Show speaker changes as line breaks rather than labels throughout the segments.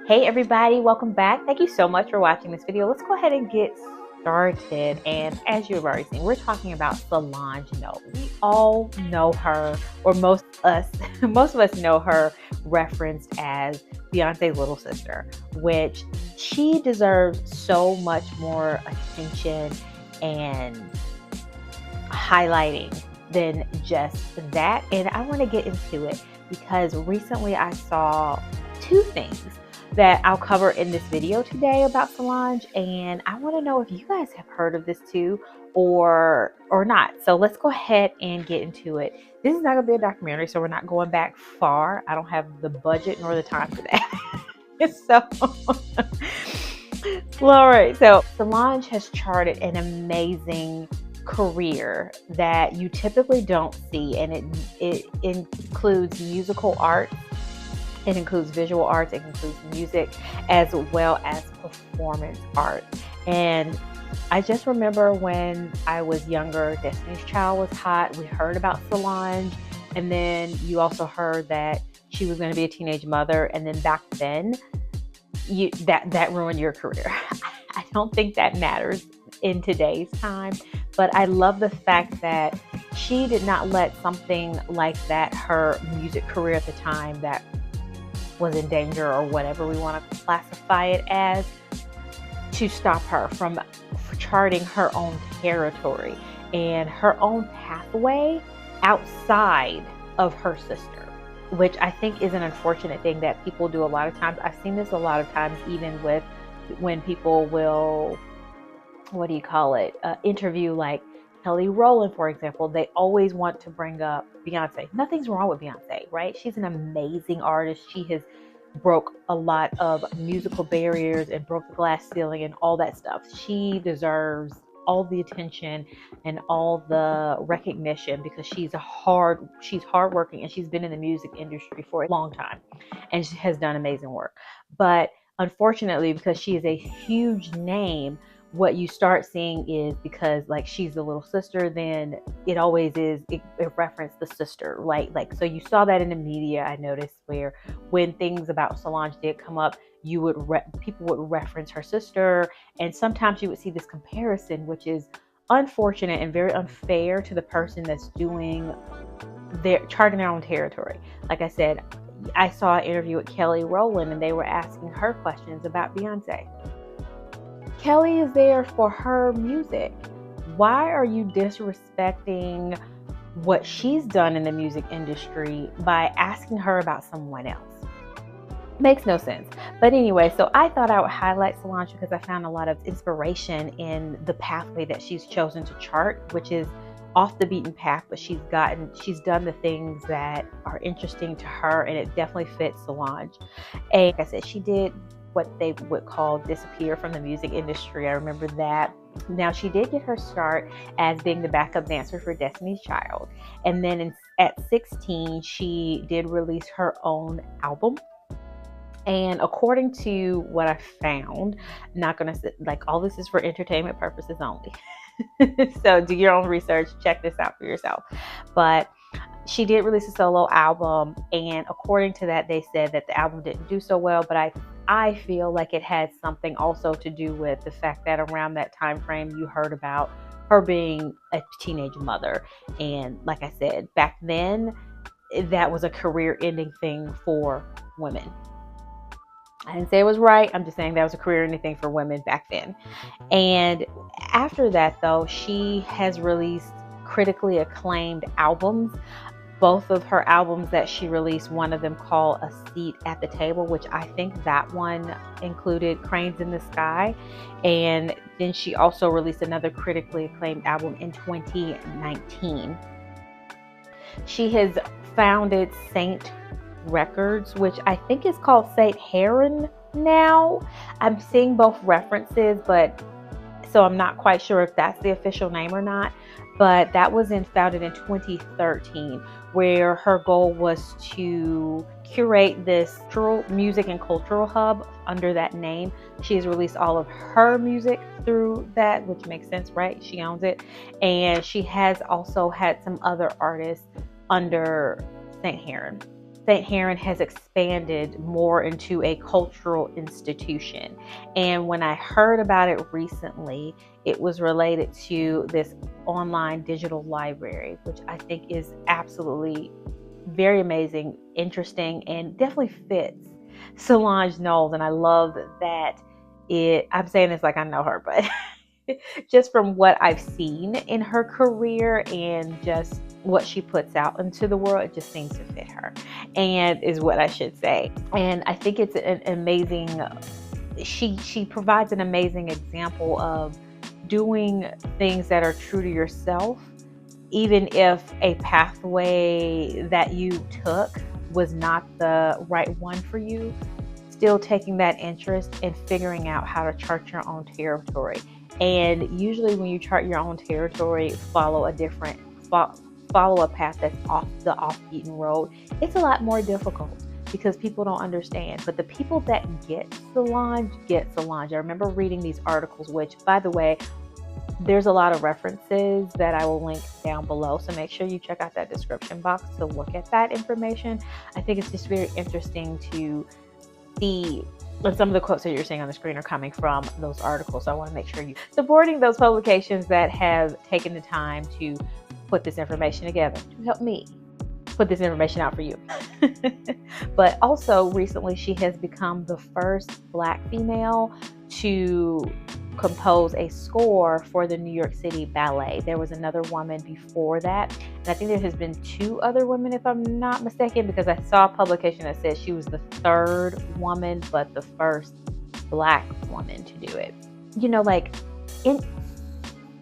Hey everybody, welcome back. Thank you so much for watching this video. Let's go ahead and get started. And as you've already seen, we're talking about Salonge Knowles. We all know her, or most of us know her referenced as Beyonce's little sister, which she deserves so much more attention and highlighting than just that. And I want to get into it because recently I saw two things that I'll cover in this video today about Salonge, and I want to know if you guys have heard of this too or not. So let's go ahead and get into it. This is not gonna be a documentary, so we're not going back far. I don't have the budget nor the time for that. So well, all right, so Salonge has charted an amazing career that you typically don't see, and it includes musical art. It includes visual arts, it includes music, as well as performance art. And I just remember when I was younger, Destiny's Child was hot. We heard about Salonge, and then you also heard that she was going to be a teenage mother. And then back then, that ruined your career. I don't think that matters in today's time, but I love the fact that she did not let something like that, her music career at the time, that was in danger or whatever we want to classify it as, to stop her from charting her own territory and her own pathway outside of her sister, which I think is an unfortunate thing that people do a lot of times. I've seen this a lot of times, even with when people will, interview like Kelly Rowland, for example. They always want to bring up Beyonce. Nothing's wrong with Beyonce, right? She's an amazing artist. She has broke a lot of musical barriers and broke the glass ceiling and all that stuff. She deserves all the attention and all the recognition because she's hardworking, and she's been in the music industry for a long time, and she has done amazing work. But unfortunately, because she is a huge name, what you start seeing is, because like she's the little sister, then it always is, it referenced the sister, like so you saw that in the media. I noticed where when things about Salonge did come up, people would reference her sister, and sometimes you would see this comparison, which is unfortunate and very unfair to the person that's charting their own territory. Like I said, I saw an interview with Kelly Rowland, and they were asking her questions about Beyonce. Kelly is there for her music. Why are you disrespecting what she's done in the music industry by asking her about someone else? Makes no sense. But anyway, so I thought I would highlight Salonge because I found a lot of inspiration in the pathway that she's chosen to chart, which is off the beaten path, but she's done the things that are interesting to her, and it definitely fits Salonge. And like I said, she did what they would call disappear from the music industry. I remember that. Now, she did get her start as being the backup dancer for Destiny's Child, and then at 16 she did release her own album. And according to what I found, not gonna say, like, all this is for entertainment purposes only. So do your own research, check this out for yourself. But she did release a solo album, and according to that, they said that the album didn't do so well, but I feel like it had something also to do with the fact that around that time frame you heard about her being a teenage mother. And like I said, back then, that was a career-ending thing for women. I didn't say it was right. I'm just saying that was a career-ending thing for women back then. And after that, though, she has released critically acclaimed albums. Both of her albums that she released, one of them called A Seat at the Table, which I think that one included Cranes in the Sky. And then she also released another critically acclaimed album in 2019. She has founded Saint Records, which I think is called Saint Heron now. I'm seeing both references, but so I'm not quite sure if that's the official name or not. But that was founded in 2013, where her goal was to curate this music and cultural hub under that name. She has released all of her music through that, which makes sense, right? She owns it. And she has also had some other artists under Saint Heron. St. Heron has expanded more into a cultural institution. And when I heard about it recently, it was related to this online digital library, which I think is absolutely very amazing, interesting, and definitely fits Salonge Knowles. And I love that I'm saying this like I know her, but just from what I've seen in her career and just what she puts out into the world, it just seems to fit her, and is what I should say. And I think it's an amazing, she provides an amazing example of doing things that are true to yourself, even if a pathway that you took was not the right one for you, still taking that interest and figuring out how to chart your own territory. And usually when you chart your own territory, follow a path that's off beaten road, it's a lot more difficult because people don't understand. But the people that get Salonge. I remember reading these articles, which, by the way, there's a lot of references that I will link down below. So make sure you check out that description box to look at that information. I think it's just very interesting to see when some of the quotes that you're seeing on the screen are coming from those articles. So I want to make sure you're supporting those publications that have taken the time to put this information together to help me put this information out for you. But also recently, she has become the first Black female to compose a score for the New York City Ballet. There was another woman before that, and I think there has been 2 other women, if I'm not mistaken, because I saw a publication that said she was the 3rd woman, but the first Black woman to do it. You know, like in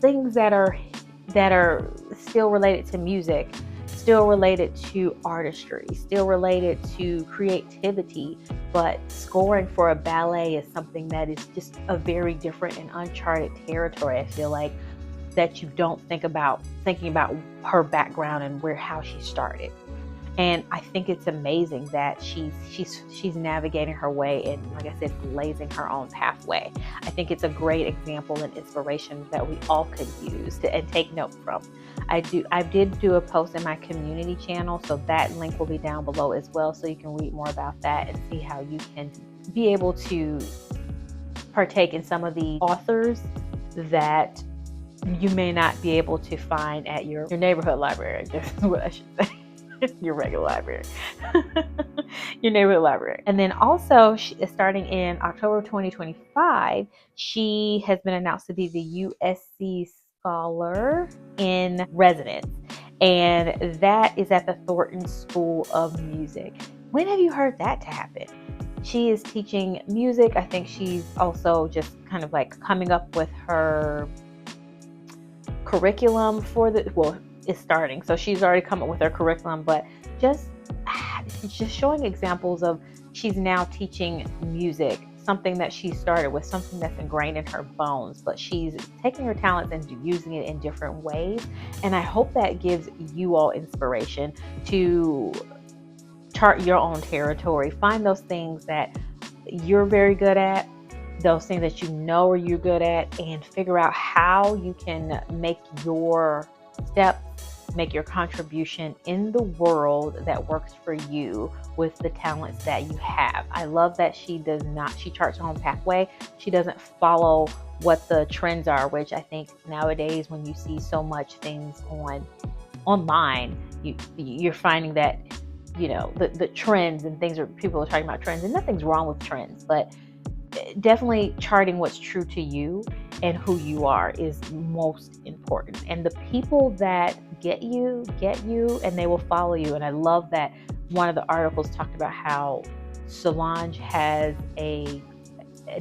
things that are still related to music, still related to artistry, still related to creativity, but scoring for a ballet is something that is just a very different and uncharted territory. I feel like that you don't thinking about her background and how she started. And I think it's amazing that she's navigating her way and, like I said, blazing her own pathway. I think it's a great example and inspiration that we all could use and take note from. I did do a post in my community channel, so that link will be down below as well, so you can read more about that and see how you can be able to partake in some of the authors that you may not be able to find at your neighborhood library. This is what I should say. Your regular library. Your neighborhood library. And then also, starting in October 2025, she has been announced to be the USC Scholar in Residence, and that is at the Thornton School of Music. When have you heard that to happen? She is teaching music. I think she's also just kind of like coming up with her curriculum for is starting. So she's already come up with her curriculum, but just showing examples of she's now teaching music, something that she started with, something that's ingrained in her bones, but she's taking her talents and using it in different ways. And I hope that gives you all inspiration to chart your own territory. Find those things that you're very good at, those things that you know you're good at, and figure out how you can make your step, make your contribution in the world that works for you with the talents that you have. I love that she charts her own pathway. She doesn't follow what the trends are, which I think nowadays when you see so much things online, you're finding that, you know, the trends and things people are talking about trends, and nothing's wrong with trends, but definitely charting what's true to you and who you are is most important. And the people that get you, and they will follow you. And I love that one of the articles talked about how Salonge has a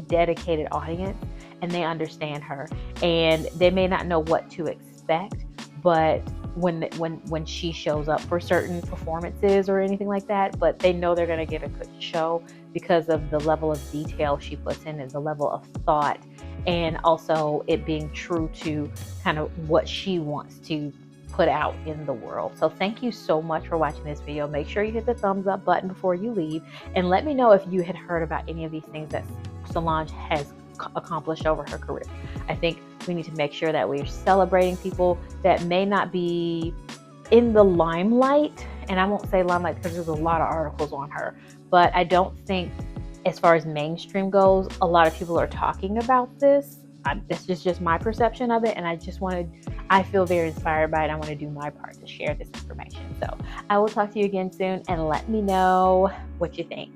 dedicated audience, and they understand her, and they may not know what to expect, but when she shows up for certain performances or anything like that, but they know they're going to get a good show because of the level of detail she puts in and the level of thought, and also it being true to kind of what she wants to put out in the world. So thank you so much for watching this video. Make sure you hit the thumbs up button before you leave, and let me know if you had heard about any of these things that Salonge has accomplished over her career. I think we need to make sure that we're celebrating people that may not be in the limelight and I won't say limelight because there's a lot of articles on her, but I don't think, as far as mainstream goes, a lot of people are talking about this. This is just my perception of it, and I feel very inspired by it. I want to do my part to share this information. So I will talk to you again soon, and let me know what you think.